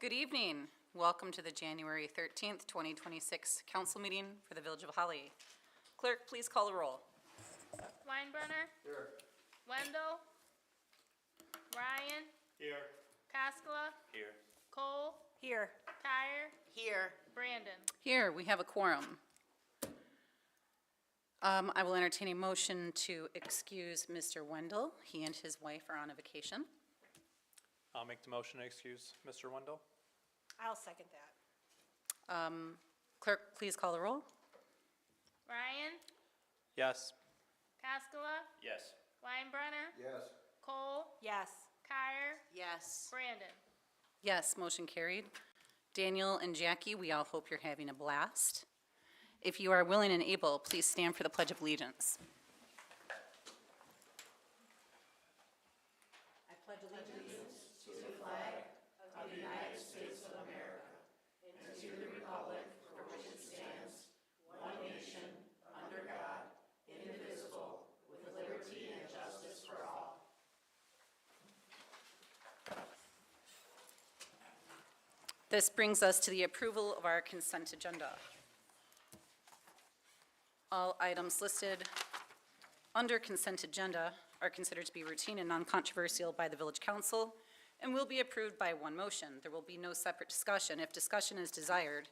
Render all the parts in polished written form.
Good evening. Welcome to the January 13th, 2026 council meeting for the Village of Holly. Clerk, please call the roll. Weinbrenner. Here. Wendell. Ryan. Here. Kaskala. Here. Cole. Here. Kyer. Here. Brandon. Here, we have a quorum. I will entertain a motion to excuse Mr. Wendell. He and his wife are on a vacation. I'll make the motion to excuse Mr. Wendell. I'll second that. Clerk, please call the roll. Ryan. Yes. Kaskala. Yes. Weinbrenner. Yes. Cole. Yes. Kyer. Yes. Brandon. Yes, motion carried. Daniel and Jackie, we all hope you're having a blast. If you are willing and able, please stand for the Pledge of Allegiance. I pledge allegiance. This brings us to the approval of our consent agenda. All items listed under consent agenda are considered to be routine and non-controversial by the Village Council and will be approved by one motion. There will be no separate discussion. If discussion is desired,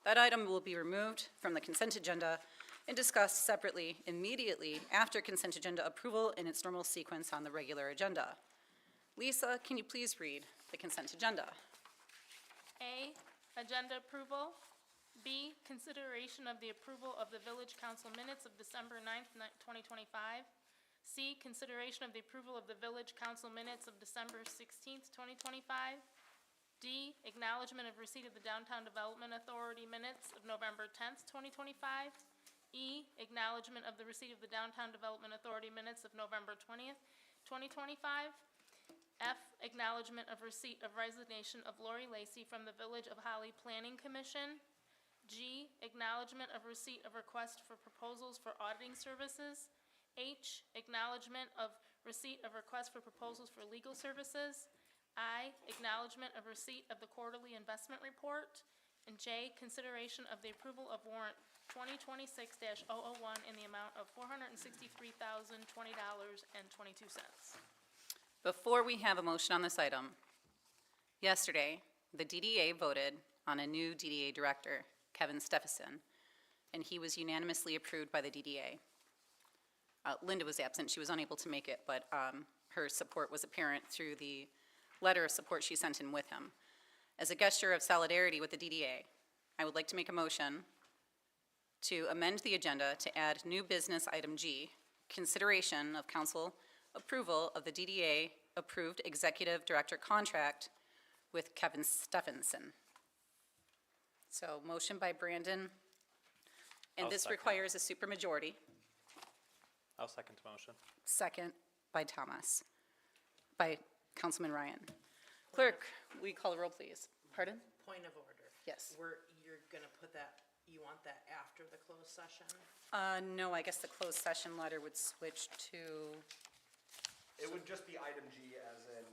that item will be removed from the consent agenda and discussed separately immediately after consent agenda approval in its normal sequence on the regular agenda. Lisa, can you please read the consent agenda? A, agenda approval. B, consideration of the approval of the Village Council minutes of December 9th, 2025. C, consideration of the approval of the Village Council minutes of December 16th, 2025. D, acknowledgement of receipt of the Downtown Development Authority minutes of November 10th, 2025. E, acknowledgement of the receipt of the Downtown Development Authority minutes of November 20th, 2025. F, acknowledgement of receipt of resignation of Lori Lacey from the Village of Holly Planning Commission. G, acknowledgement of receipt of request for proposals for auditing services. H, acknowledgement of receipt of request for proposals for legal services. I, acknowledgement of receipt of the quarterly investment report. And J, consideration of the approval of warrant 2026-001 in the amount of $463,020.22. Before we have a motion on this item, yesterday, the DDA voted on a new DDA director, Kevin Steffensen, and he was unanimously approved by the DDA. Linda was absent. She was unable to make it, but her support was apparent through the letter of support she sent in with him. As a gesture of solidarity with the DDA, I would like to make a motion to amend the agenda to add new business item G, consideration of council approval of the DDA approved executive director contract with Kevin Steffensen. So motion by Brandon, and I'll this second. requires a supermajority. I'll second the motion. Second by Councilman Ryan. Clerk, will you call the roll, please? Pardon? Point of order. Yes. You're gonna put that, you want that after the closed session? No, I guess the closed session letter would switch to, It would just be item G as in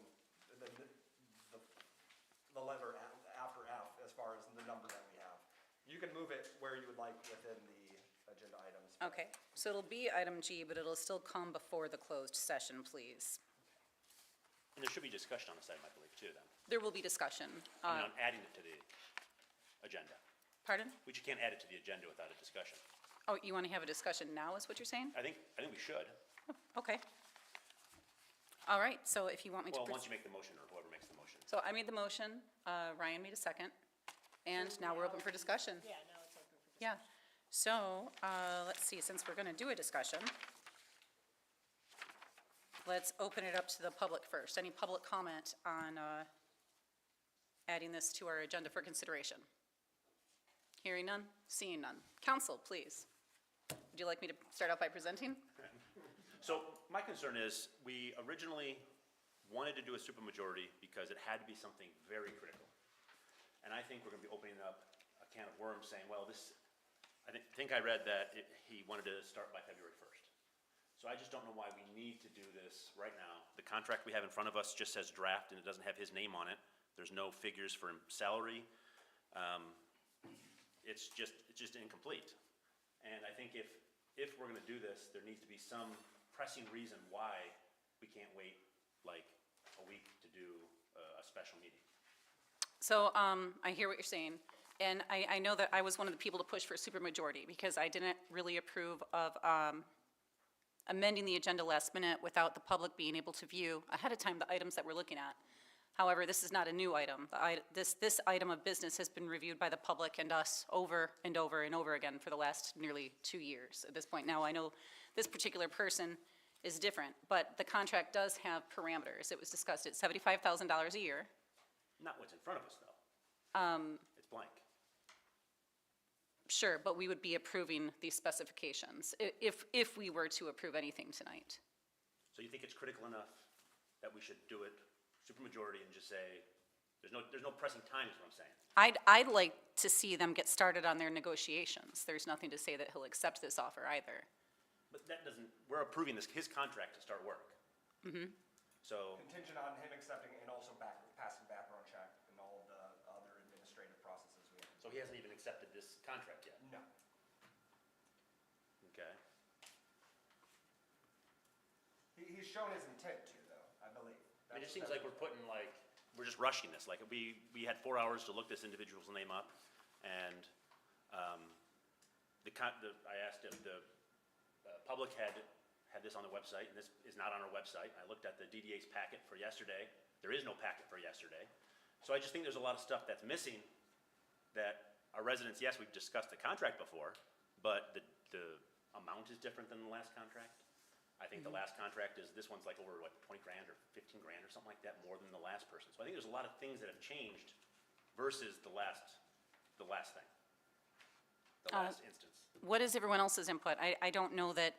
the letter after F as far as the number that we have. You can move it where you would like within the agenda items. okay. So it'll be item G, but it'll still come before the closed session, please. And there should be discussion on this item, I believe, too, then. There will be discussion. I mean, on adding it to the agenda. Pardon? Which you can't add it to the agenda without a discussion. Oh, you want to have a discussion now, is what you're saying? I think we should. Okay. All right, so if you want me to. Well, once you make the motion, or whoever makes the motion. So I made the motion, Ryan made a second, and now we're open for discussion. Yeah, now it's open for Yeah, so, let's see, since we're gonna do a discussion, let's open it up to the public first. Any public comment on, adding this to our agenda for consideration? Hearing none, seeing none. Council, please. Would you like me to start out by presenting? So my concern is, we originally wanted to do a supermajority because it had to be something very critical. And I think we're gonna be opening up a can of worms saying, well, this, I think I read that he wanted to start by February 1st. So I just don't know why we need to do this right now. The contract we have in front of us just says draft and it doesn't have his name on it. There's no figures for salary. It's just incomplete. And I think if we're gonna do this, there needs to be some pressing reason why we can't wait like a week to do a special meeting. So I hear what you're saying, and I know that I was one of the people to push for supermajority because I didn't really approve of amending the agenda last minute without the public being able to view ahead of time the items that we're looking at. However, this is not a new item. This item of business has been reviewed by the public and us over and over and over again for the last nearly 2 years at this point. Now, I know this particular person is different, but the contract does have parameters. It was discussed at $75,000 a year. Not what's in front of us, though. It's blank. Sure, but we would be approving these specifications if we were to approve anything tonight. So you think it's critical enough that we should do it supermajority and just say, there's no pressing time is what I'm saying. I'd like to see them get started on their negotiations. There's nothing to say that he'll accept this offer either. But that doesn't, we're approving his contract to start work. So, Contingent on him accepting and also passing background check and all of the other administrative processes we have. so he hasn't even accepted this contract yet, No. okay? He's shown his intent to, though, I believe. I mean, it seems like we're we're just rushing this, like, we had 4 hours to look this individual's name up, and, I asked if the public had this on the website, and this is not on our website. I looked at the DDA's packet for yesterday, there is no packet for yesterday. So I just think there's a lot of stuff that's missing, that our residents, yes, we've discussed the contract before, but the amount is different than the last contract. I think the last contract this one's like over, what, 20 grand or 15 grand or something like that, more than the last person. So I think there's a lot of things that have changed versus the last thing, the last instance. What is everyone else's input? I don't know that,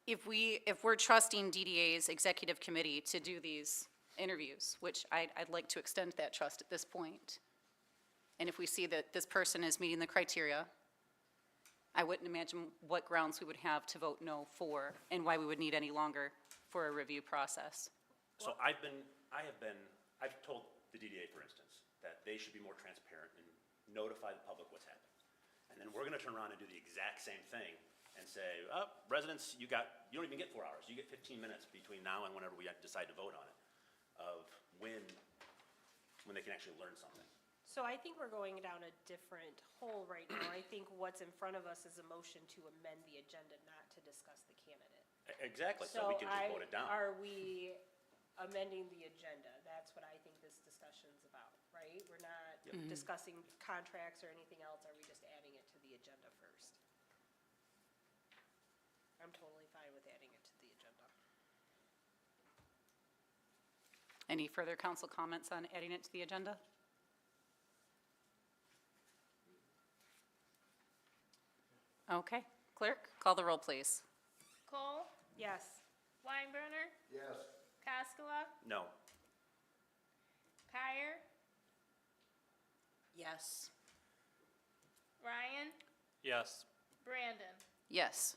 if we're trusting DDA's executive committee to do these interviews, which I'd like to extend that trust at this point, and if we see that this person is meeting the criteria, I wouldn't imagine what grounds we would have to vote no for, and why we would need any longer for a review process. So I've told the DDA, for instance, that they should be more transparent and notify the public what's happening. And then we're gonna turn around and do the exact same thing and say, residents, you don't even get 4 hours, you get 15 minutes between now and whenever we decide to vote on it, of when they can actually learn something. So I think we're going down a different hole right now. I think what's in front of us is a motion to amend the agenda, not to discuss the candidate. Exactly, so we can just vote it down. Are we amending the agenda? That's what I think this discussion's about, right? We're not discussing contracts or anything else. Are we just adding it to the agenda first? I'm totally fine with adding it to the agenda. Any further council comments on adding it to the agenda? Okay, clerk, call the roll, please. Cole? Yes. Weinbrenner? Yes. Cascola? No, Kyer? Yes. Ryan? Yes. Brandon? Yes.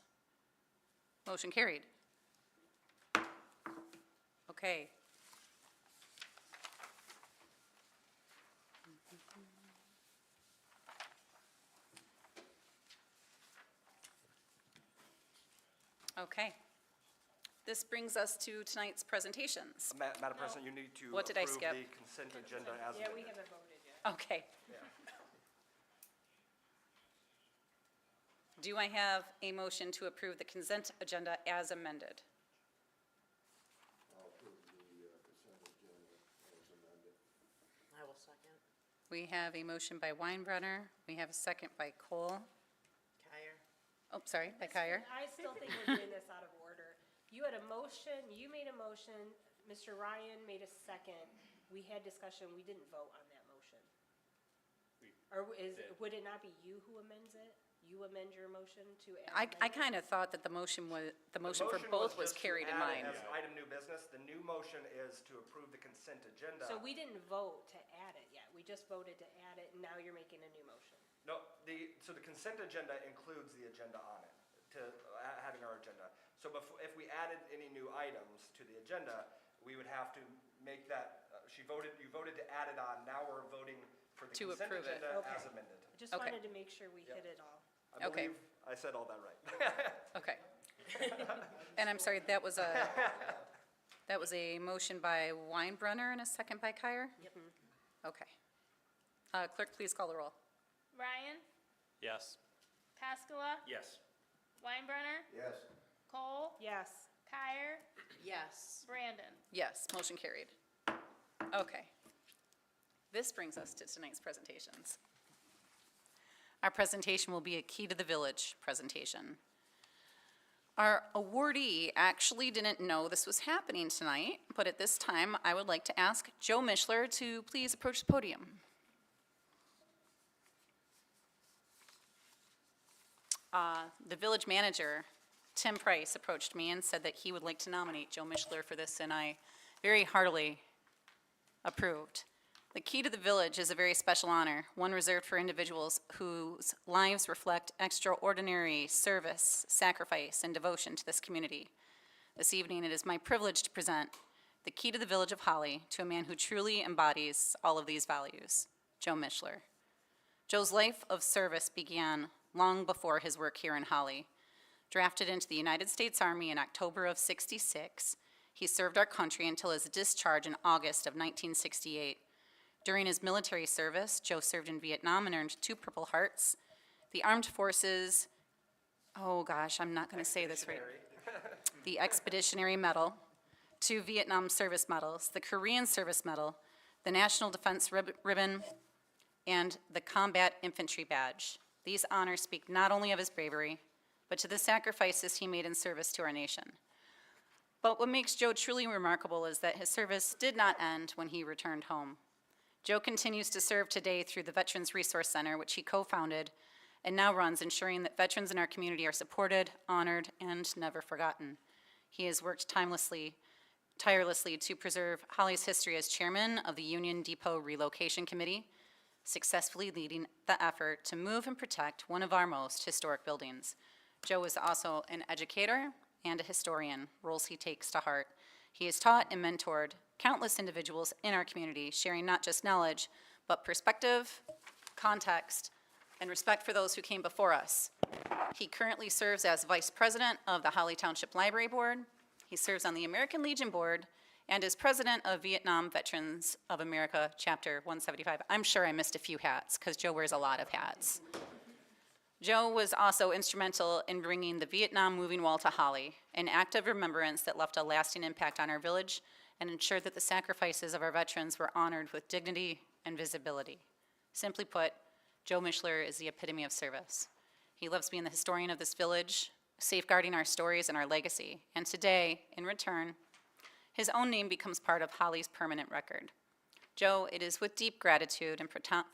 Motion carried. Okay. Okay. This brings us to tonight's presentations. Madam President, you need to What did I approve skip? the consent agenda as Yeah, we amended. haven't voted yet. Okay. Yeah. Do I have a motion to approve the consent agenda as amended? I will second. We have a motion by Weinbrenner. We have a second by Cole. Kyer? Oh, sorry, by Kyer. I still think we're doing this out of order. You had a motion, you made a motion, Mr. Ryan made a second. We had discussion, we didn't vote on that motion. Or would it not be you who amends it? You amend your motion to add? I kind of thought that the motion for both was just to carried in add it mind. As item new business, the new motion is to approve the consent agenda. So we didn't vote to add it yet. We just voted to add it, and now you're making a new motion. No, so the consent agenda includes the agenda on it, having our agenda. So if we added any new items to the agenda, we would have to make that, you voted to add it on, now we're voting for the To consent approve it. agenda Okay. as amended. Just Okay. wanted to make sure we hit it all. I Okay. believe I said all that right. Okay. And I'm sorry, that was a motion by Weinbrunner and a second by Kyer? Yep. Okay. Clerk, please call the roll. Ryan, Yes. Pascala, Yes. Weinbrenner, Yes. Cole, Yes. Kyer, Yes. Brandon. Yes, motion carried. Okay. This brings us to tonight's presentations. Our presentation will be a Key to the Village presentation. Our awardee actually didn't know this was happening tonight, but at this time, I would like to ask Joe Mishler to please approach the podium. The village manager, Tim Price, approached me and said that he would like to nominate Joe Mishler for this, and I very heartily approved. The Key to the Village is a very special honor, one reserved for individuals whose lives reflect extraordinary service, sacrifice, and devotion to this community. This evening, it is my privilege to present the Key to the Village of Holly to a man who truly embodies all of these values, Joe Mishler. Joe's life of service began long before his work here in Holly. Drafted into the United States Army in October of '66, he served our country until his discharge in August of 1968. During his military service, Joe served in Vietnam and earned 2 Purple Hearts. The Armed Forces, oh gosh, I'm not going to say this right. The Expeditionary Medal, 2 Vietnam Service Medals, the Korean Service Medal, the National Defense Ribbon, and the Combat Infantry Badge. These honors speak not only of his bravery, but to the sacrifices he made in service to our nation. But what makes Joe truly remarkable is that his service did not end when he returned home. Joe continues to serve today through the Veterans Resource Center, which he co-founded and now runs, ensuring that veterans in our community are supported, honored, and never forgotten. He has worked tirelessly to preserve Holly's history as chairman of the Union Depot Relocation Committee, successfully leading the effort to move and protect one of our most historic buildings. Joe is also an educator and a historian, roles he takes to heart. He has taught and mentored countless individuals in our community, sharing not just knowledge, but perspective, context, and respect for those who came before us. He currently serves as vice president of the Holly Township Library Board. He serves on the American Legion Board and is president of Vietnam Veterans of America, Chapter 175. I'm sure I missed a few hats, because Joe wears a lot of hats. Joe was also instrumental in bringing the Vietnam Moving Wall to Holly, an act of remembrance that left a lasting impact on our village and ensured that the sacrifices of our veterans were honored with dignity and visibility. Simply put, Joe Mishler is the epitome of service. He loves being the historian of this village, safeguarding our stories and our legacy. And today, in return, his own name becomes part of Holly's permanent record. Joe, it is with deep gratitude and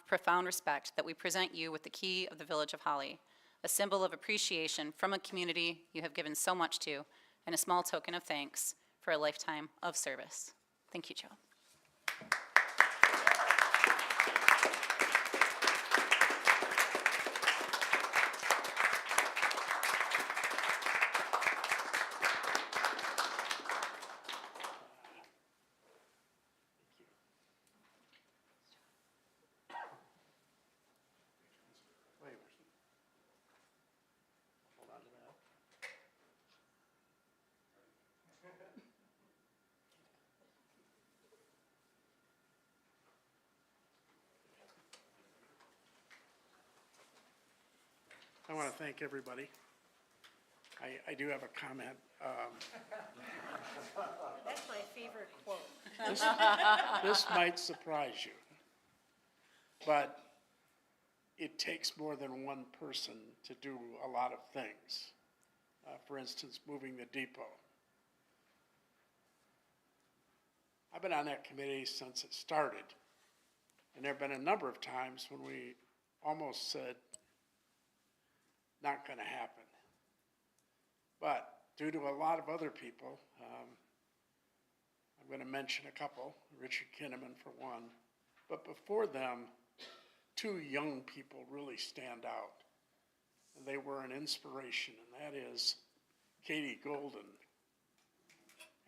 profound respect that we present you with the Key of the Village of Holly, a symbol of appreciation from a community you have given so much to, and a small token of thanks for a lifetime of service. Thank you, Joe. Hold on to that. I want to thank everybody. I do have a comment. That's my favorite quote. This might surprise you, but it takes more than one person to do a lot of things. For instance, moving the depot. I've been on that committee since it started, and there have been a number of times when we almost said, not going to happen. But due to a lot of other people, I'm going to mention a couple, Richard Kinnaman for one, but before them, 2 young people really stand out. And they were an inspiration, and that is Katie Golden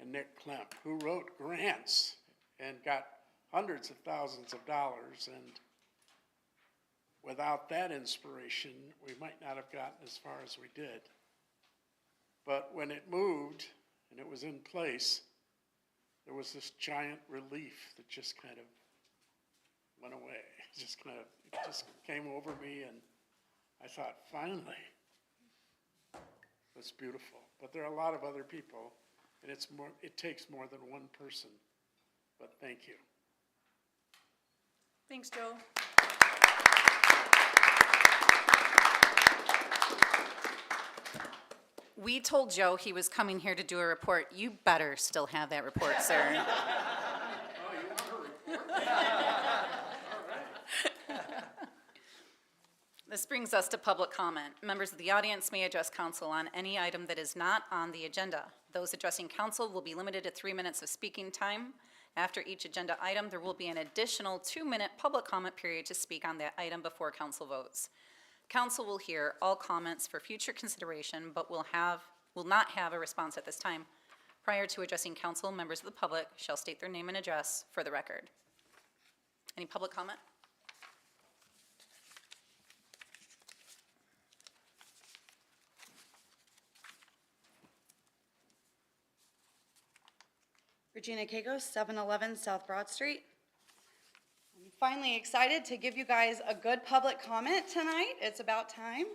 and Nick Klemp, who wrote grants and got hundreds of thousands of dollars. And without that inspiration, we might not have gotten as far as we did. But when it moved and it was in place, there was this giant relief that just kind of went away. It just came over me, and I thought, finally, that's beautiful. But there are a lot of other people, and it takes more than one person. But thank you. Thanks, Joe. We told Joe he was coming here to do a report. You better still have that report, sir. This brings us to public comment. Members of the audience may address council on any item that is not on the agenda. Those addressing council will be limited to 3 minutes of speaking time. After each agenda item, there will be an additional 2-minute public comment period to speak on that item before council votes. Council will hear all comments for future consideration, but will not have a response at this time. Prior to addressing council, members of the public shall state their name and address for the record. Any public comment? Regina Kagos, 711 South Broad Street. I'm finally excited to give you guys a good public comment tonight. It's about time.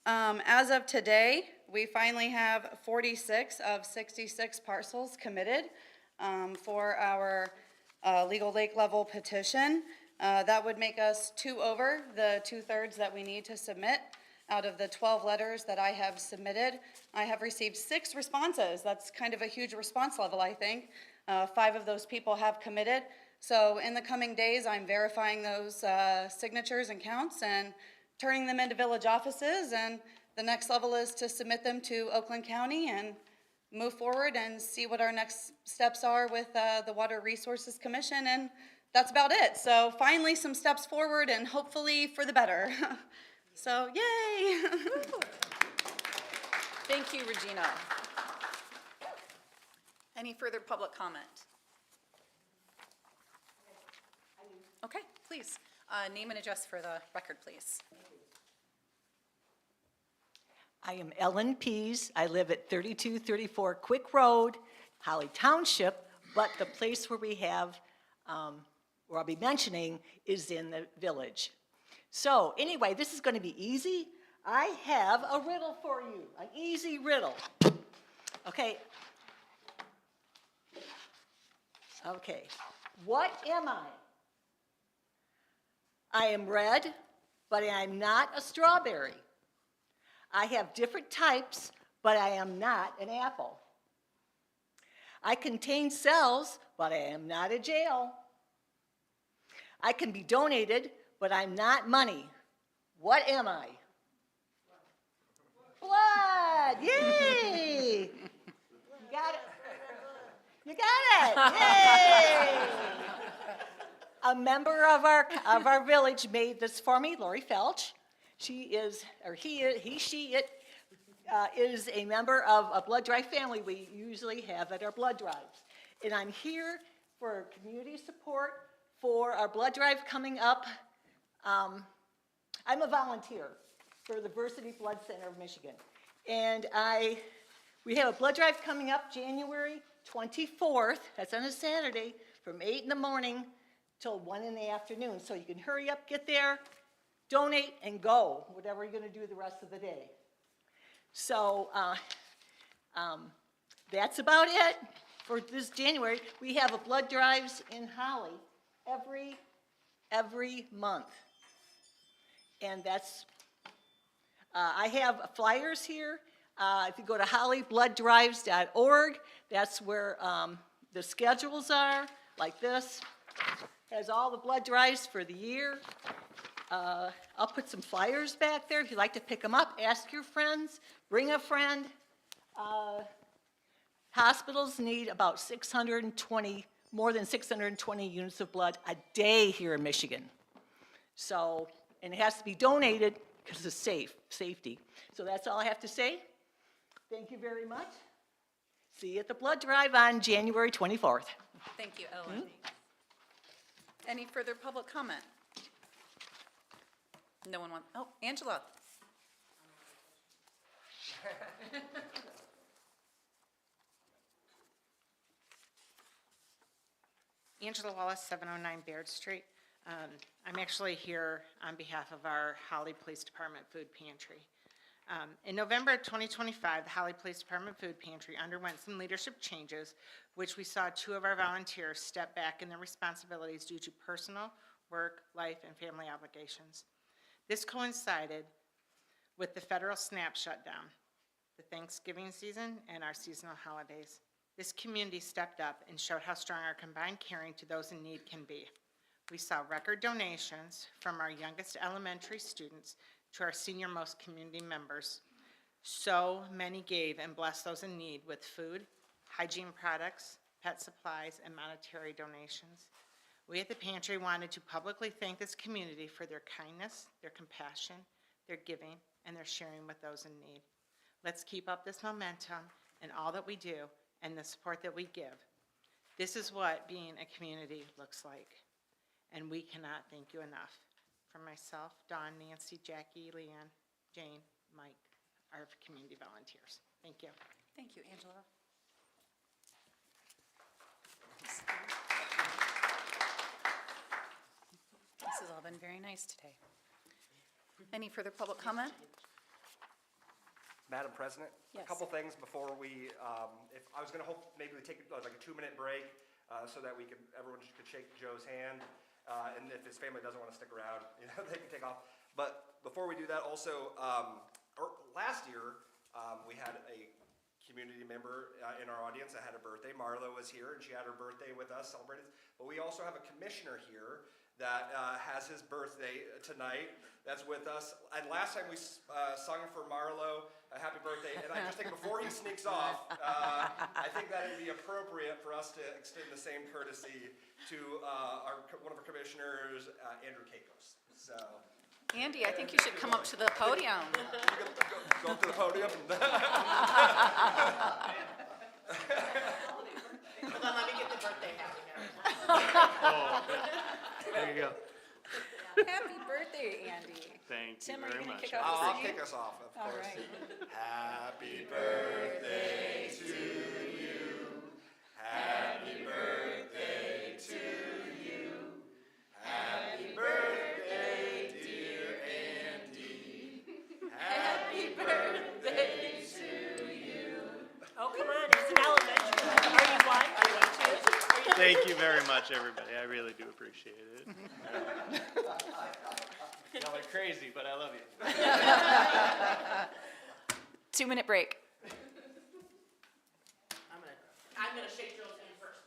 As of today, we finally have 46 of 66 parcels committed for our legal lake level petition. That would make us 2 over the 2/3 that we need to submit. Out of the 12 letters that I have submitted, I have received 6 responses. That's kind of a huge response level, I think. 5 of those people have committed. So in the coming days, I'm verifying those signatures and counts and turning them into village offices. And the next level is to submit them to Oakland County and move forward and see what our next steps are with the Water Resources Commission. And that's about it. So finally, some steps forward and hopefully for the better. So, yay! Thank you, Regina. Any further public comment? Okay, please. Name and address for the record, please. I am Ellen Pease. I live at 3234 Quick Road, Holly Township, but the place where we have, where I'll be mentioning, is in the village. So anyway, this is going to be easy. I have a riddle for you, an easy riddle. Okay. Okay. What am I? I am red, but I am not a strawberry. I have different types, but I am not an apple. I contain cells, but I am not a jail. I can be donated, but I'm not money. What am I? Blood! Yay! You got it. You got it! Yay! A member of our village made this for me, Lori Felch. She is, or he is, she, it is a member of a blood drive family we usually have at our blood drives. And I'm here for community support for our blood drive coming up. I'm a volunteer for the Versity Blood Center of Michigan. And we have a blood drive coming up January 24th, that's on a Saturday, from 8 in the morning till 1 in the afternoon. So you can hurry up, get there, donate, and go, whatever you're gonna do the rest of the day. So that's about it for this January. We have a blood drives in Holly every month. And that's, I have flyers here. If you go to hollybblooddrives.org, that's where the schedules are, like this. Has all the blood drives for the year. I'll put some flyers back there. If you'd like to pick them up, ask your friends, bring a friend. Hospitals need about 620, more than 620 units of blood a day here in Michigan. So, and it has to be donated because it's safety. So that's all I have to say. Thank you very much. See you at the blood drive on January 24th. Thank you, Ellen. Any further public comment? No one wants, oh, Angela. Angela Wallace, 709 Baird Street. I'm actually here on behalf of our Holly Police Department Food Pantry. In November of 2025, the Holly Police Department Food Pantry underwent some leadership changes, which we saw 2 of our volunteers step back in their responsibilities due to personal, work, life, and family obligations. This coincided with the federal SNAP shutdown, the Thanksgiving season, and our seasonal holidays. This community stepped up and showed how strong our combined caring to those in need can be. We saw record donations from our youngest elementary students to our senior-most community members. So many gave and blessed those in need with food, hygiene products, pet supplies, and monetary donations. We at the pantry wanted to publicly thank this community for their kindness, their compassion, their giving, and their sharing with those in need. Let's keep up this momentum in all that we do and the support that we give. This is what being a community looks like, and we cannot thank you enough. From myself, Dawn, Nancy, Jackie, Leanne, Jane, Mike, our community volunteers. Thank you. Thank you, Angela. This has all been very nice today. Any further public comment? Madam President? Yes. A couple things before we, if, I was gonna hope maybe we take like a 2-minute break, so that everyone could shake Joe's hand, and if his family doesn't wanna stick around, you know, they can take off. But before we do that, also, last year, we had a community member in our audience that had a birthday. Marlo was here, and she had her birthday with us, celebrated. But we also have a commissioner here that has his birthday tonight, that's with us. And last time we sung for Marlo, a happy birthday, and I just think before he sneaks off, I think that it'd be appropriate for us to extend the same courtesy to one of our commissioners, Andrew Kakos. So. Andy, I think you should come up to the podium. Go up to the podium. Hold on, let me get the birthday hat together. There you go. Happy birthday, Andy. Thank you Tim, are you very gonna much. kick off I'll the singing? kick us off, of All course. right. Happy birthday to you. Happy birthday to you. Happy birthday, dear Andy. Happy birthday to you. Oh, come on, it's an elementary. Are you 1? Are you 2? Thank you very much, everybody. I really do appreciate it. Y'all are crazy, but I love you. 2-minute break. I'm gonna shake Joe's hand first.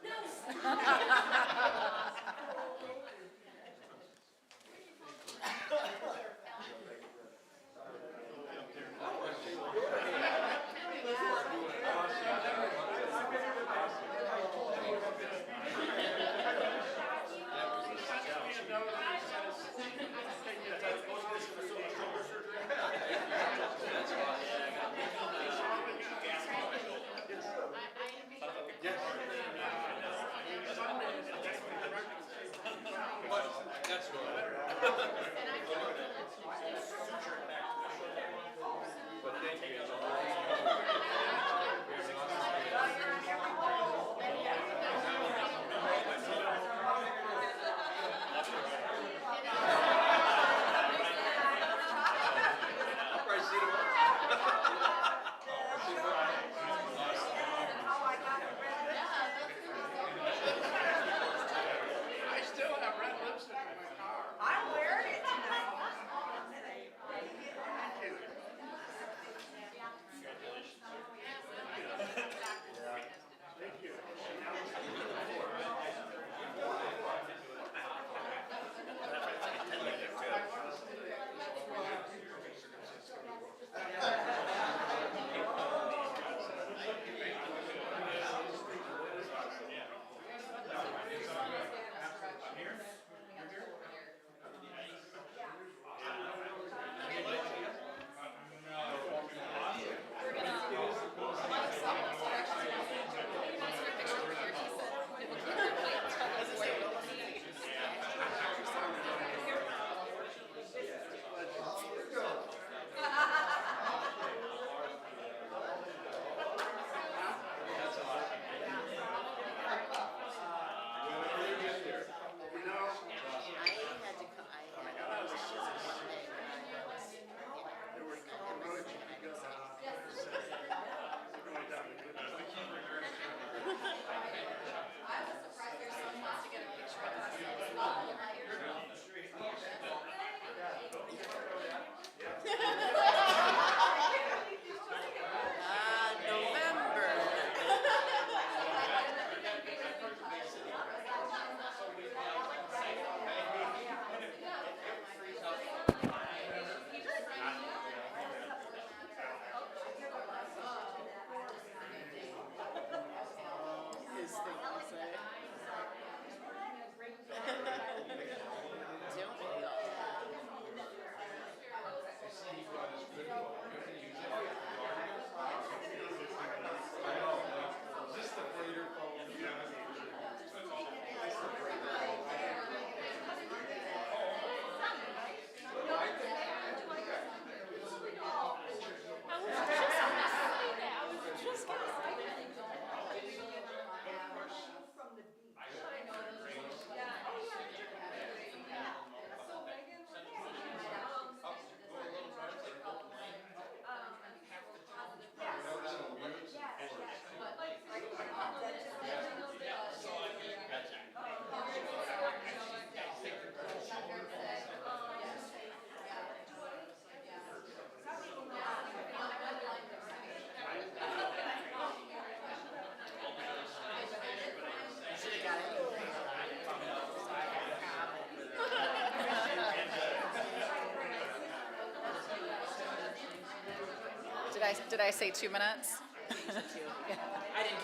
Did I say 2 minutes? I didn't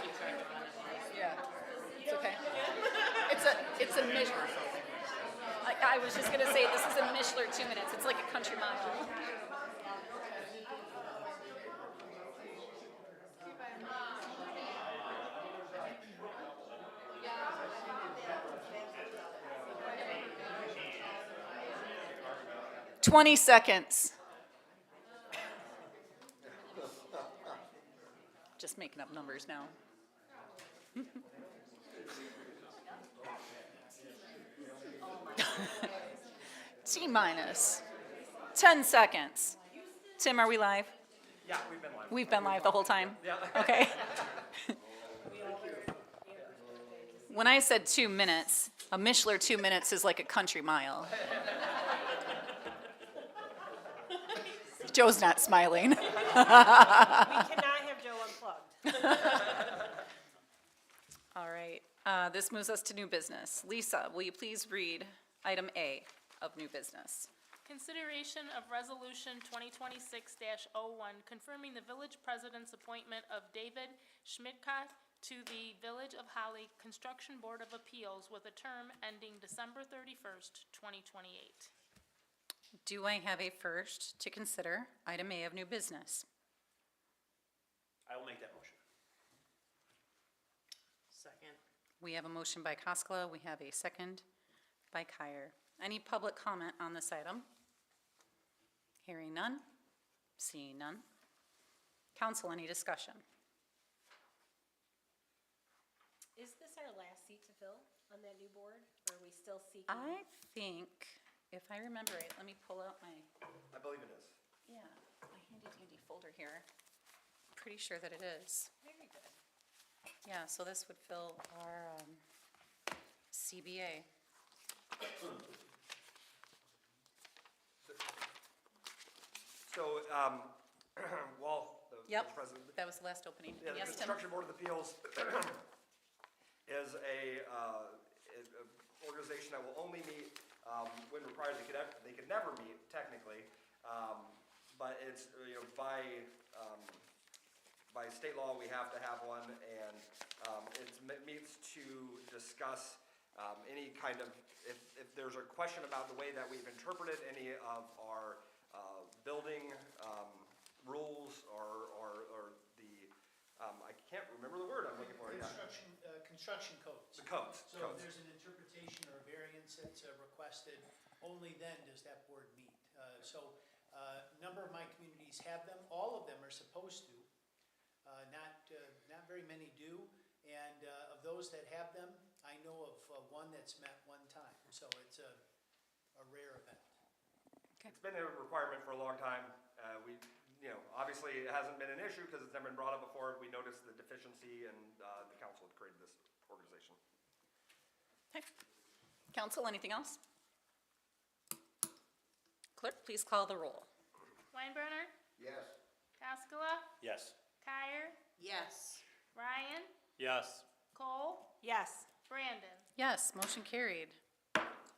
keep track of it. Yeah, it's okay. It's a Mishler. I was just gonna say, this is a Mishler 2 minutes. It's like a country mile. "20 seconds." Just making up numbers now. T-minus 10 seconds. Tim, are we live? Yeah, we've been live. We've been live the whole time? Yeah. Okay. When I said 2 minutes, a Mishler 2 minutes is like a country mile. Joe's not smiling. We cannot have Joe unplugged. All right, this moves us to new business. Lisa, will you please read item A of new business? Consideration of Resolution 2026-01, confirming the village president's appointment of David Schmidtcott to the Village of Holly Construction Board of Appeals with a term ending December 31st, 2028. Do I have a first to consider item A of new business? I will make that motion. Second. We have a motion by Koskela, we have a second by Kyer. Any public comment on this item? Hearing none, seeing none. Council, any discussion? Is this our last seat to fill on that new board, or are we still seeking? I think, if I remember right, let me pull out my, I believe it is. yeah, my handy dandy folder here. Pretty sure that it is. Very good. Yeah, so this would fill our CBA. So, while the Yep, Vice President, that was the last opening. yeah, the Yes, Tim? Construction Board of Appeals is a organization that will only meet when required. They could never meet technically, but it's, you know, by state law, we have to have one, and it meets to discuss any kind of, if there's a question about the way that we've interpreted any of our building rules or the, I can't remember the word I'm looking for. Yeah. Construction codes. The codes. So if there's an interpretation or a variance that's requested, only then does that board meet. So a number of my communities have them. All of them are supposed to. Not very many do. And of those that have them, I know of one that's met one time. So it's a rare event. It's been a requirement for a long time. Obviously it hasn't been an issue because it's never been brought up before. We noticed the deficiency and the council had created this organization. Okay. Council, anything else? Clerk, please call the roll. Weinbrenner? Yes. Koskela? Yes. Kyer? Yes. Ryan? Yes. Cole? Yes. Brandon? Yes, motion carried.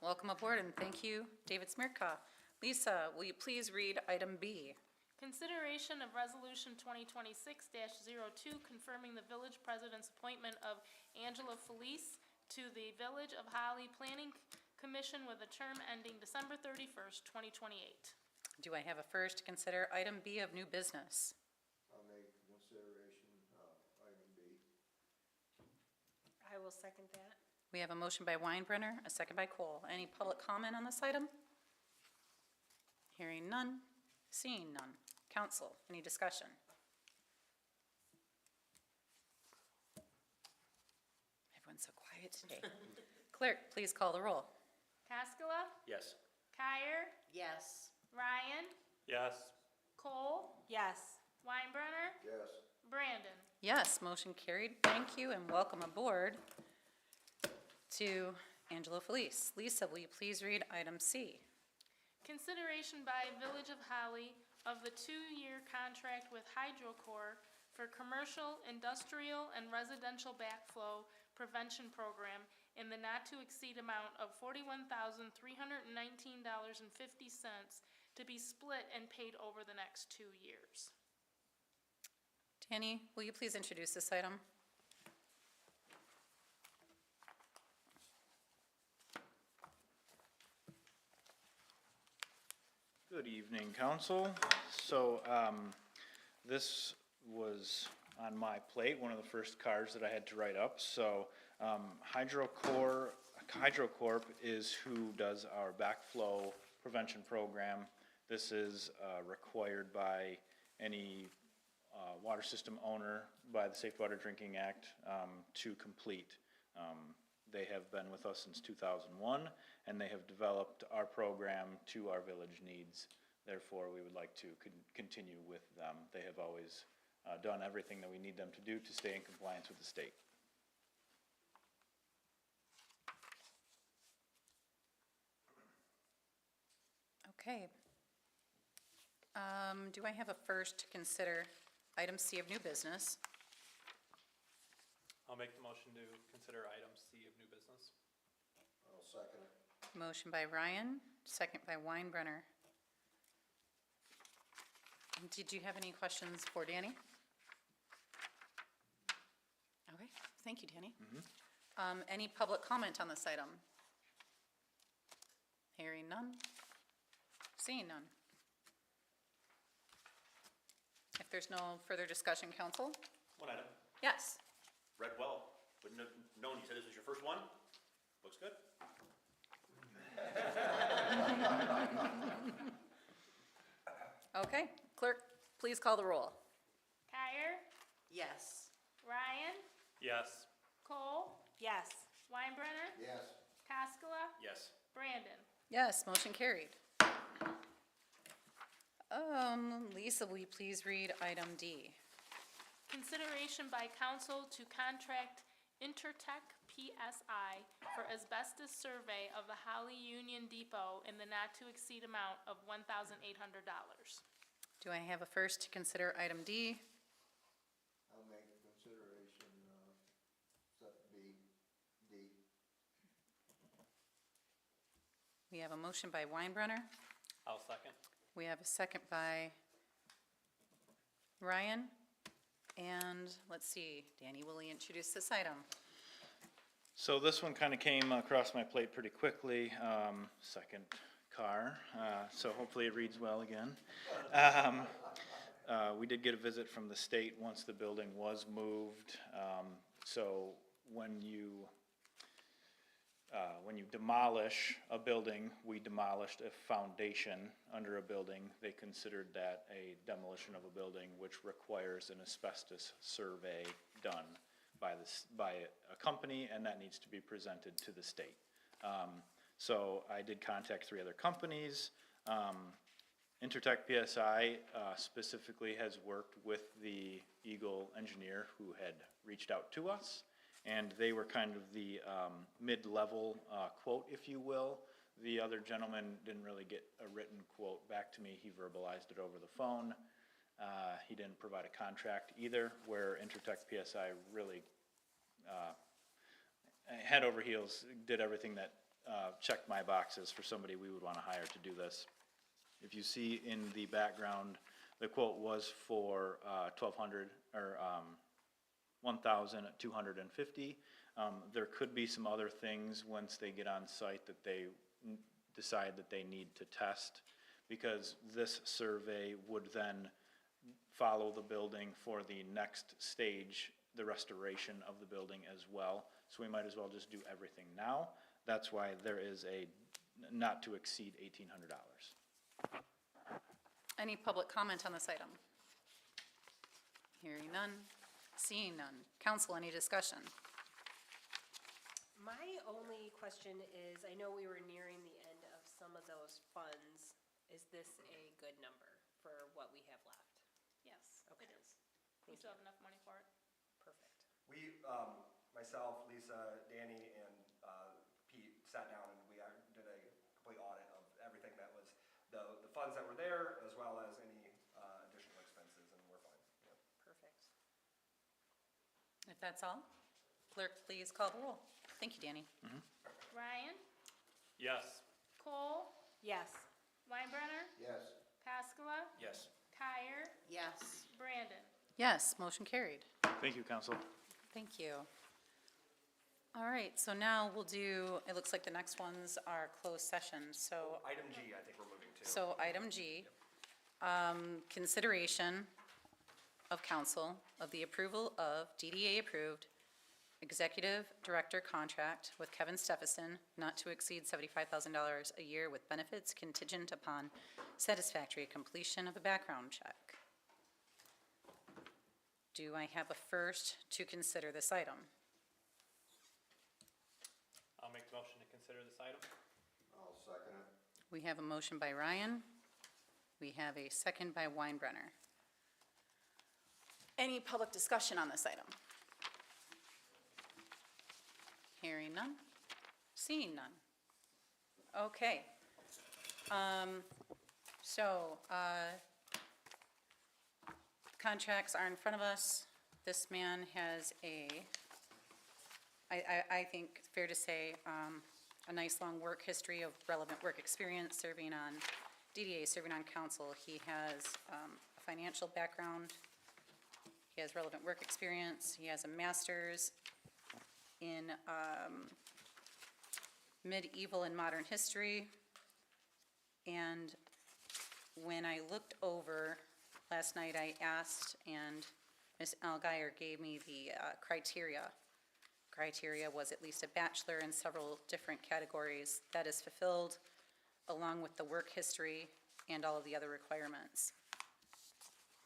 Welcome aboard and thank you, David Smirka. Lisa, will you please read item B? Consideration of Resolution 2026-02, confirming the village president's appointment of Angela Felice to the Village of Holly Planning Commission with a term ending December 31st, 2028. Do I have a first to consider item B of new business? I'll make consideration of item B. I will second that. We have a motion by Weinbrenner, a second by Cole. Any public comment on this item? Hearing none, seeing none. Council, any discussion? Everyone's so quiet today. Clerk, please call the roll. Koskela? Yes. Kyer? Yes. Ryan? Yes. Cole? Yes. Weinbrenner? Yes. Brandon? Yes, motion carried. Thank you and welcome aboard to Angela Felice. Lisa, will you please read item C? Consideration by Village of Holly of the 2-year contract with HydroCore for commercial, industrial, and residential backflow prevention program in the not-to-exceed amount of $41,319.50 to be split and paid over the next 2 years. Danny, will you please introduce this item? Good evening, council. So, this was on my plate, one of the first cards that I had to write up. So, HydroCorp is who does our backflow prevention program. This is, required by any, water system owner by the Safe Water Drinking Act, to complete. They have been with us since 2001, and they have developed our program to our village needs. Therefore, we would like to continue with them. They have always done everything that we need them to do to stay in compliance with the state. Okay. Do I have a first to consider item C of new business? I'll make the motion to consider item C of new business. I'll second it. Motion by Ryan, second by Weinbrenner. Did you have any questions for Danny? Okay, thank you, Danny. Any public comment on this item? Hearing none, seeing none. If there's no further discussion, council? One item, Yes. read well. Wouldn't have known you said this was your first one. Looks good. Okay, clerk, please call the roll. Kyer, Yes. Ryan, Yes. Cole, Yes. Weinbrenner, Yes. Cascola, Yes. Brandon. Yes, motion carried. Lisa, will you please read item D? Consideration by council to contract Intertech PSI for asbestos survey of the Holly Union Depot in the not-to-exceed amount of $1,800. Do I have a first to consider item D? I'll make the consideration, set D. We have a motion by Weinbrenner. I'll second. We have a second by Ryan. And let's see, Danny, will you introduce this item? So this one kind of came across my plate pretty quickly, second car, so hopefully it reads well again. We did get a visit from the state once the building was moved. So when you demolish a building, we demolished a foundation under a building. They considered that a demolition of a building, which requires an asbestos survey done by a company, and that needs to be presented to the state. So I did contact 3 other companies. Intertech PSI specifically has worked with the Eagle engineer who had reached out to us, and they were kind of the mid-level quote, if you will. The other gentleman didn't really get a written quote back to me. He verbalized it over the phone. He didn't provide a contract either, where Intertech PSI really head over heels did everything that checked my boxes for somebody we would want to hire to do this. If you see in the background, the quote was for $1,200 or $1,250. There could be some other things once they get on site that they decide that they need to test, because this survey would then follow the building for the next stage, the restoration of the building as well. So we might as well just do everything now. That's why there is a not to exceed $1,800. Any public comment on this item? Hearing none, seeing none. Council, any discussion? My only question is, I know we were nearing the end of some of those funds. Is this a good number for what we have left? Yes, Okay. it is. We still have enough money for it. Perfect. We, myself, Lisa, Danny, and Pete sat down and we did a complete audit of everything that was, the funds that were there, as well as any additional expenses, and we're fine. Yep. Perfect. If that's all, clerk, please call the roll. Thank you, Danny. Ryan, Yes. Cole, Yes. Weinbrenner, Yes. Cascola, Yes. Kyer, Yes. Brandon. Yes, motion carried. Thank you, council. Thank you. All right, so now we'll do, it looks like the next ones are closed sessions, so, Item G, I think we're moving to. so item G, consideration of council of the approval of DDA-approved executive director contract with Kevin Steffensen, not to exceed $75,000 a year with benefits contingent upon satisfactory completion of a background check. Do I have a first to consider this item? I'll make the motion to consider this item. I'll second it. We have a motion by Ryan. We have a second by Weinbrenner. Any public discussion on this item? Hearing none, seeing none. Okay. Contracts are in front of us. This man has I think fair to say, a nice long work history of relevant work experience serving on DDA, serving on council. He has a financial background. He has relevant work experience. He has a master's in medieval and modern history. And when I looked over, last night I asked, and Ms. Algier gave me the criteria. Criteria was at least a bachelor in several different categories. That is fulfilled, along with the work history and all of the other requirements.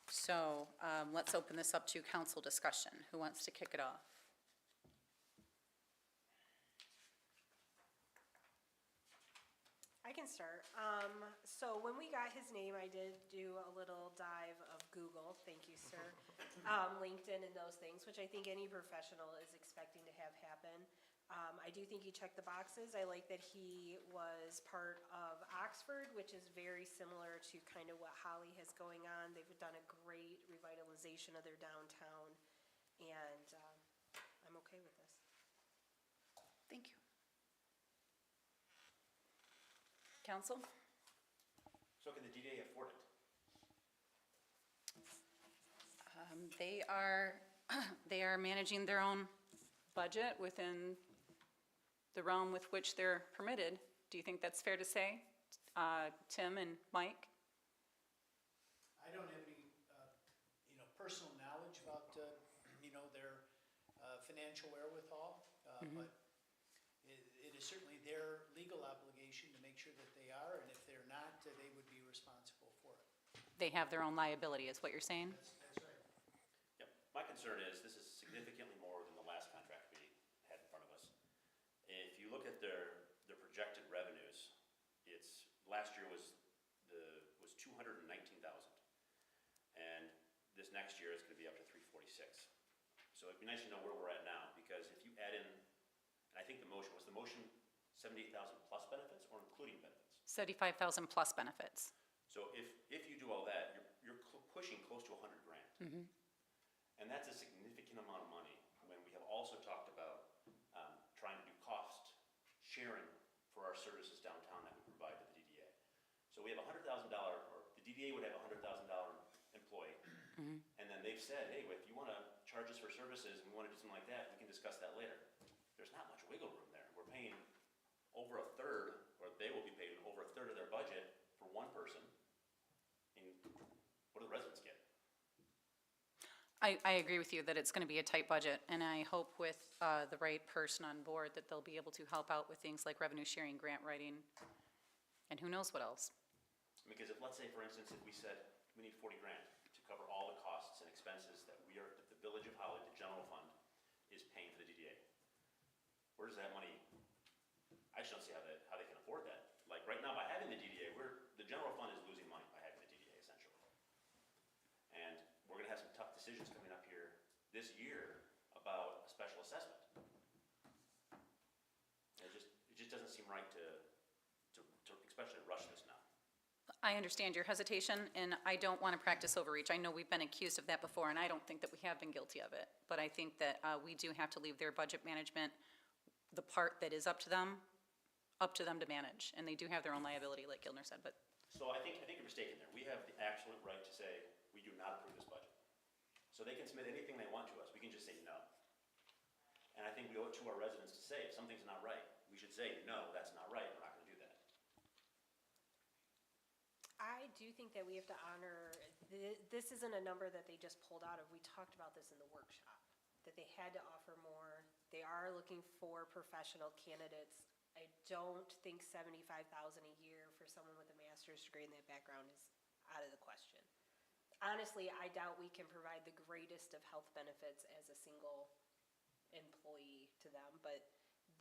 So let's open this up to council discussion. Who wants to kick it off? I can start. So when we got his name, I did do a little dive of Google, thank you, sir, LinkedIn and those things, which I think any professional is expecting to have happen. I do think he checked the boxes. I like that he was part of Oxford, which is very similar to kind of what Holly has going on. They've done a great revitalization of their downtown, and I'm okay with this. Thank you. Council? So can the DDA afford it? They are managing their own budget within the realm with which they're permitted. Do you think that's fair to say? Tim and Mike? I don't have any, personal knowledge about, their financial wherewithal, but it is certainly their legal obligation to make sure that they are, and if they're not, they would be responsible for it. They have their own liability, is what you're saying? That's right. Yep. My concern is this is significantly more than the last contract we had in front of us. If you look at their projected revenues, last year was 219,000. And this next year is gonna be up to 346. So it'd be nice to know where we're at now, because if you add in, and I think was the motion 78,000 plus benefits or including benefits? 75,000 plus benefits. So if you do all that, you're pushing close to 100 grand. And that's a significant amount of money when we have also talked about trying to do cost sharing for our services downtown that we provide to the DDA. So we have $100,000, or the DDA would have a $100,000 employee. And then they've said, hey, if you want to charge us for services and we want to do something like that, we can discuss that later. There's not much wiggle room there. We're paying over a third, or they will be paying over a third of their budget for one person. And what do the residents get? I agree with you that it's going to be a tight budget, and I hope with the right person on board that they'll be able to help out with things like revenue sharing, grant writing, and who knows what else. Because let's say, for instance, if we said we need 40 grand to cover all the costs and expenses that the Village of Holly, the general fund, is paying for the DDA. Where does that money, I just don't see how they can afford that. Like right now, by having the DDA, the general fund is losing money by having the DDA essentially. And we're gonna have some tough decisions coming up here this year about a special assessment. And it just doesn't seem right to especially rush this now. I understand your hesitation, and I don't want to practice overreach. I know we've been accused of that before, and I don't think that we have been guilty of it. But I think that we do have to leave their budget management, the part that is up to them to manage. And they do have their own liability, like Gildner said, but. So I think you're mistaken there. We have the absolute right to say, we do not approve this budget. So they can submit anything they want to us, we can just say no. And I think we owe it to our residents to say, if something's not right, we should say, no, that's not right, we're not gonna do that. I do think that we have to honor, this isn't a number that they just pulled out of. We talked about this in the workshop, that they had to offer more. They are looking for professional candidates. I don't think 75,000 a year for someone with a master's degree in that background is out of the question. Honestly, I doubt we can provide the greatest of health benefits as a single employee to them, but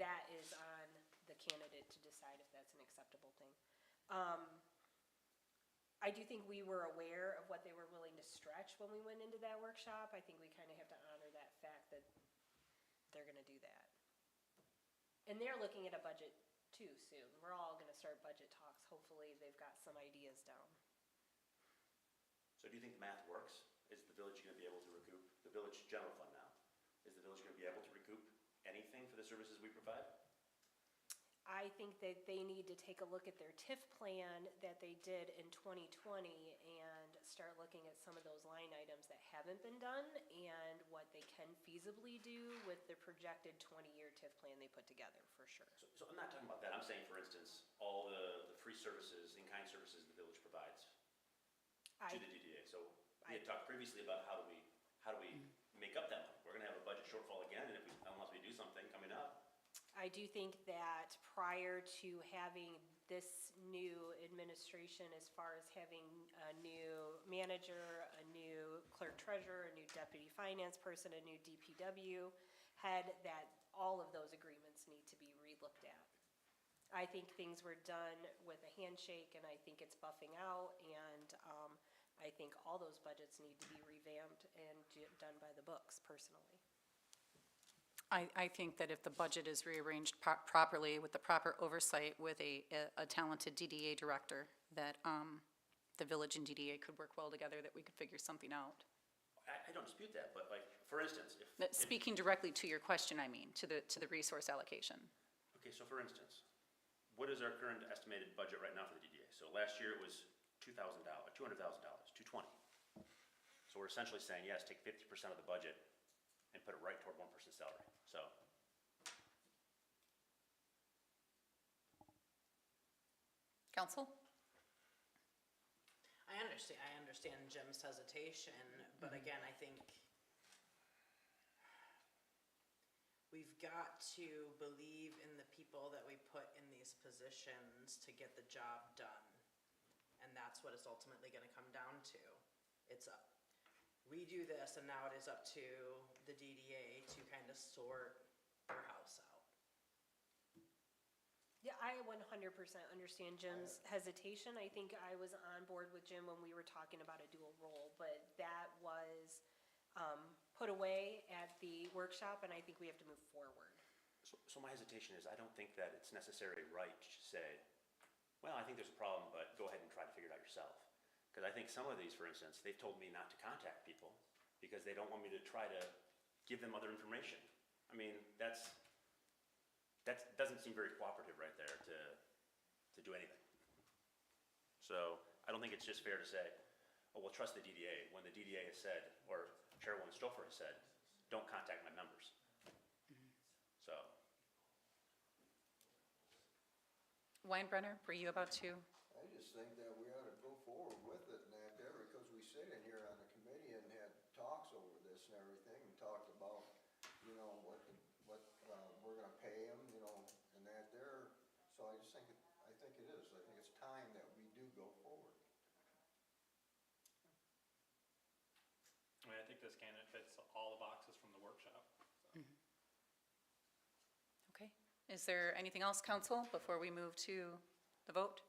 that is on the candidate to decide if that's an acceptable thing. I do think we were aware of what they were willing to stretch when we went into that workshop. I think we kind of have to honor that fact that they're gonna do that. And they're looking at a budget too soon. We're all gonna start budget talks. Hopefully, they've got some ideas down. So do you think the math works? Is the village gonna be able to recoup, the village general fund now, is the village gonna be able to recoup anything for the services we provide? I think that they need to take a look at their TIF plan that they did in 2020 and start looking at some of those line items that haven't been done and what they can feasibly do with the projected 20-year TIF plan they put together, for sure. So I'm not talking about that, I'm saying, for instance, all the free services, in-kind services the village provides to the DDA. So we had talked previously about how do we make up that money? We're gonna have a budget shortfall again, and unless we do something coming up. I do think that prior to having this new administration, as far as having a new manager, a new clerk treasurer, a new deputy finance person, a new DPW head, that all of those agreements need to be relooked at. I think things were done with a handshake, and I think it's buffing out, and I think all those budgets need to be revamped and done by the books, personally. I think that if the budget is rearranged properly, with the proper oversight, with a talented DDA director, that the village and DDA could work well together, that we could figure something out. I don't dispute that, but like, for instance, But speaking directly to your question, I mean, to the resource allocation. Okay, so for instance, what is our current estimated budget right now for the DDA? So last year it was $200,000, $220. So we're essentially saying, yes, take 50% of the budget and put it right toward one person's salary, so. Council? I understand Jim's hesitation, but again, I think we've got to believe in the people that we put in these positions to get the job done. And that's what it's ultimately gonna come down to. It's up. We do this, and now it is up to the DDA to kind of sort their house out. Yeah, I 100% understand Jim's hesitation. I think I was on board with Jim when we were talking about a dual role, but that was put away at the workshop, and I think we have to move forward. So my hesitation is, I don't think that it's necessarily right to say, well, I think there's a problem, but go ahead and try to figure it out yourself. Because I think some of these, for instance, they've told me not to contact people because they don't want me to try to give them other information. I mean, that doesn't seem very cooperative right there to do anything. So I don't think it's just fair to say, oh, well, trust the DDA, when the DDA has said, or Chairwoman Stouffer has said, don't contact my members. So. Weinbrenner, were you about to? I just think that we ought to go forward with it and that there, because we sit in here on the committee and had talks over this and everything, and talked about, you know, what we're gonna pay them, you know, and that there. So I just think it is. I think it's time that we do go forward. I mean, I think this candidate fits all the boxes from the workshop. So. Okay. Is there anything else, council, before we move to the vote?